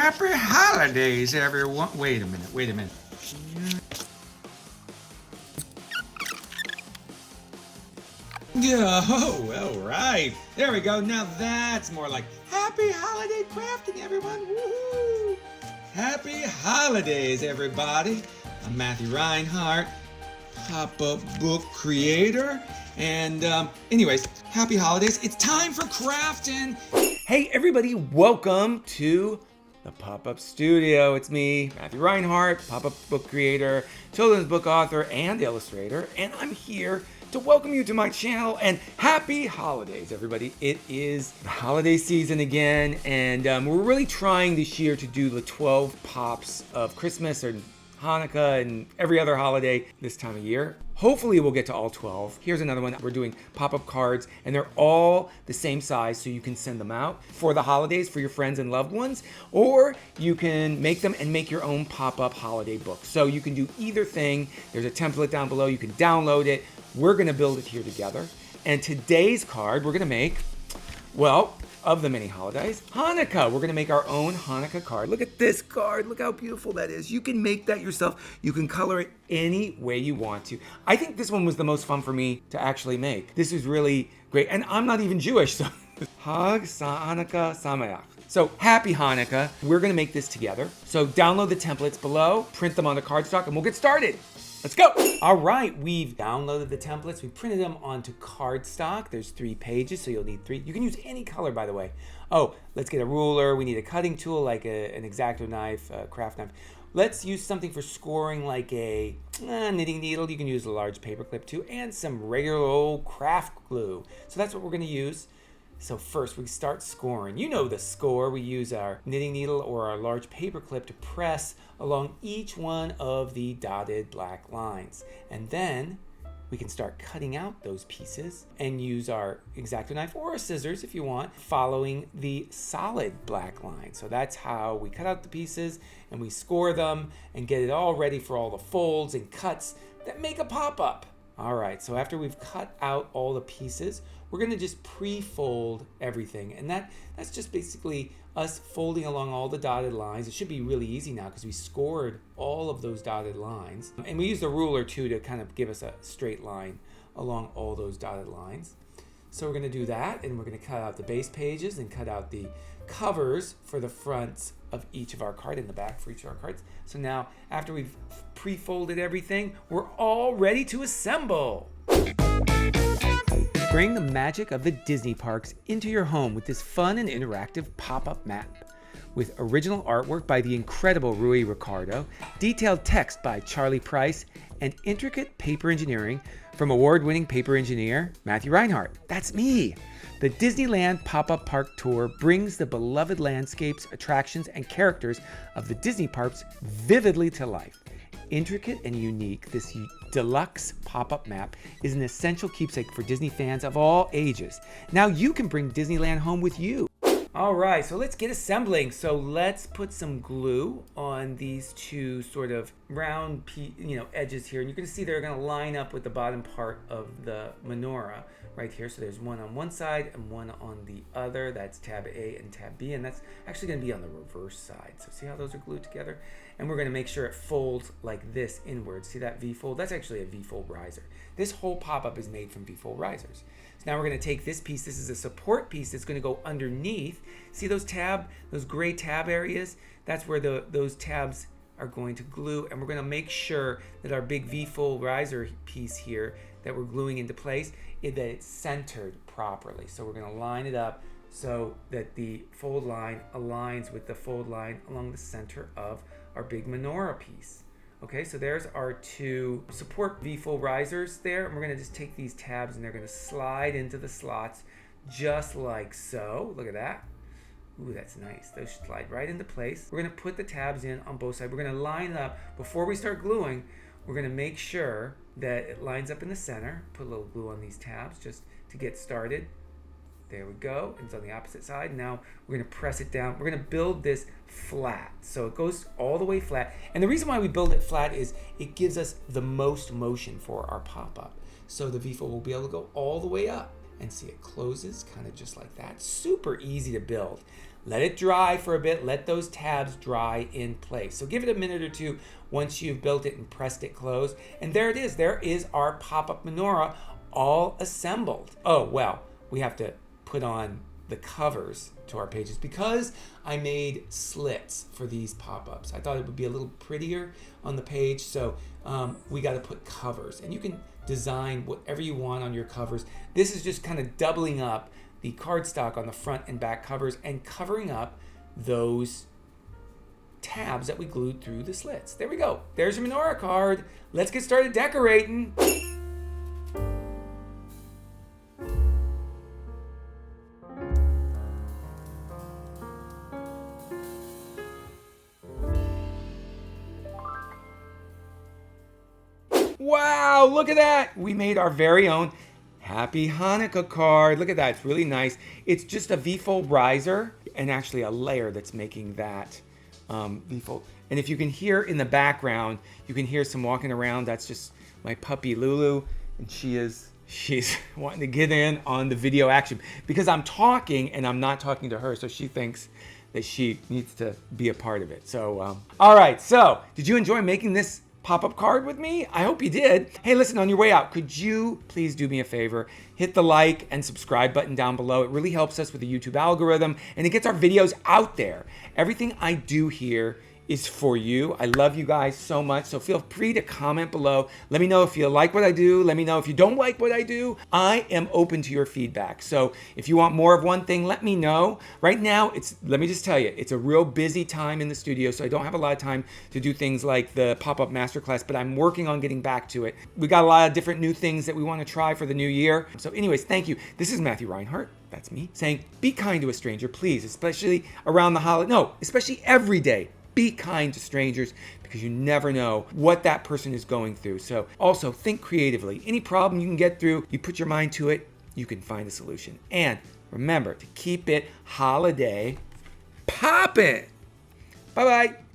Happy holidays, everyone. Wait a minute. Yeah, all right. There we go. Now that's more like happy holiday crafting, everyone. Woohoo! Happy holidays, everybody. I'm Matthew Reinhardt, pop-up book creator. And anyways, happy holidays. It's time for crafting. Hey, everybody. Welcome to the Pop-Up Studio. It's me, Matthew Reinhardt, pop-up book creator, children's book author, and illustrator. And I'm here to welcome you to my channel, and happy holidays, everybody. It is the holiday season again, and we're really trying this year to do the 12 pops of Christmas or Hanukkah and every other holiday this time of year. Hopefully we'll get to all 12. Here's another one. We're doing pop-up cards, and they're all the same size, so you can send them out for the holidays for your friends and loved ones, or you can make them and make your own pop-up holiday book. So you can do either thing. There's a template down below. You can download it. We're gonna build it here together. And today's card, we're gonna make, well, of the many holidays, Hanukkah. We're gonna make our own Hanukkah card. Look at this card. Look how beautiful that is. You can make that yourself. You can color it any way you want to. I think this one was the most fun for me to actually make. This is really great. And I'm not even Jewish, so Hag Hanukkah Sameach. So happy Hanukkah. We're gonna make this together. So download the templates below, print them on the cardstock, and we'll get started. Let's go. All right, we've downloaded the templates. We printed them onto cardstock. There's 3 pages, so you'll need 3. You can use any color, by the way. Oh, let's get a ruler. We need a cutting tool like an X-Acto knife, a craft knife. Let's use something for scoring like a knitting needle. You can use a large paper clip too, and some regular old craft glue. So that's what we're gonna use. So first we start scoring. You know the score. We use our knitting needle or our large paper clip to press along each one of the dotted black lines. And then we can start cutting out those pieces and use our X-Acto knife or a scissors if you want, following the solid black line. So that's how we cut out the pieces and we score them and get it all ready for all the folds and cuts that make a pop-up. All right, so after we've cut out all the pieces, we're gonna just pre-fold everything. And that's just basically us folding along all the dotted lines. It should be really easy now because we scored all of those dotted lines. And we used a ruler too to kind of give us a straight line along all those dotted lines. So we're gonna do that, and we're gonna cut out the base pages and cut out the covers for the fronts of each of our cards and the back for each of our cards. So now, after we've pre-folded everything, we're all ready to assemble. Bring the magic of the Disney parks into your home with this fun and interactive pop-up map. With original artwork by the incredible Rui Ricardo, detailed text by Charlie Price, and intricate paper engineering from award-winning paper engineer Matthew Reinhardt. That's me! The Disneyland Pop-Up Park Tour brings the beloved landscapes, attractions, and characters of the Disney parks vividly to life. Intricate and unique, this deluxe pop-up map is an essential keepsake for Disney fans of all ages. Now you can bring Disneyland home with you. All right, so let's get assembling. So let's put some glue on these 2 sort of round edges here. And you can see they're gonna line up with the bottom part of the menorah right here. So there's one on one side and one on the other. That's tab A and tab B, and that's actually gonna be on the reverse side. So see how those are glued together? And we're gonna make sure it folds like this inwards. See that V-fold? That's actually a V-fold riser. This whole pop-up is made from V-fold risers. So now we're gonna take this piece. This is a support piece that's gonna go underneath. See those gray tab areas? That's where those tabs are going to glue, and we're gonna make sure that our big V-fold riser piece here that we're gluing into place, that it's centered properly. So we're gonna line it up so that the fold line aligns with the fold line along the center of our big menorah piece. Okay, so there's our 2 support V-fold risers there, and we're gonna just take these tabs and they're gonna slide into the slots just like so. Look at that. Ooh, that's nice. Those slide right into place. We're gonna put the tabs in on both sides. We're gonna line up, before we start gluing, we're gonna make sure that it lines up in the center. Put a little glue on these tabs just to get started. There we go. It's on the opposite side. Now we're going to press it down. We're going to build this flat. So it goes all the way flat. And the reason why we build it flat is it gives us the most motion for our pop-up. So the V-fold will be able to go all the way up. And see, it closes kind of just like that. Super easy to build. Let it dry for a bit. Let those tabs dry in place. So give it a minute or two once you've built it and pressed it closed. And there it is. There is our pop-up menorah all assembled. Oh, well, we have to put on the covers to our pages because I made slits for these pop-ups. I thought it would be a little prettier on the page, so we got to put covers. And you can design whatever you want on your covers. This is just kind of doubling up the cardstock on the front and back covers and covering up those tabs that we glued through the slits. There we go. There's your menorah card. Let's get started decorating. Wow, look at that. We made our very own Happy Hanukkah card. Look at that. It's really nice. It's just a V-fold riser and actually a layer that's making that V-fold. And if you can hear in the background, you can hear some walking around. That's just my puppy Lulu. And she's wanting to get in on the video action because I'm talking and I'm not talking to her. So she thinks that she needs to be a part of it. So, all right. So did you enjoy making this pop-up card with me? I hope you did. Hey, listen, on your way out, could you please do me a favor? Hit the like and subscribe button down below. It really helps us with the YouTube algorithm and it gets our videos out there. Everything I do here is for you. I love you guys so much. So feel free to comment below. Let me know if you like what I do. Let me know if you don't like what I do. I am open to your feedback. So if you want more of one thing, let me know. Right now, let me just tell you, it's a real busy time in the studio. So I don't have a lot of time to do things like the pop-up masterclass, but I'm working on getting back to it. We got a lot of different new things that we want to try for the new year. So anyways, thank you. This is Matthew Reinhardt. That's me saying, be kind to a stranger, please, especially around the holiday. No, especially every day. Be kind to strangers because you never know what that person is going through. So also think creatively. Any problem you can get through, you put your mind to it, you can find a solution. And remember to keep it holiday poppin'. Bye-bye.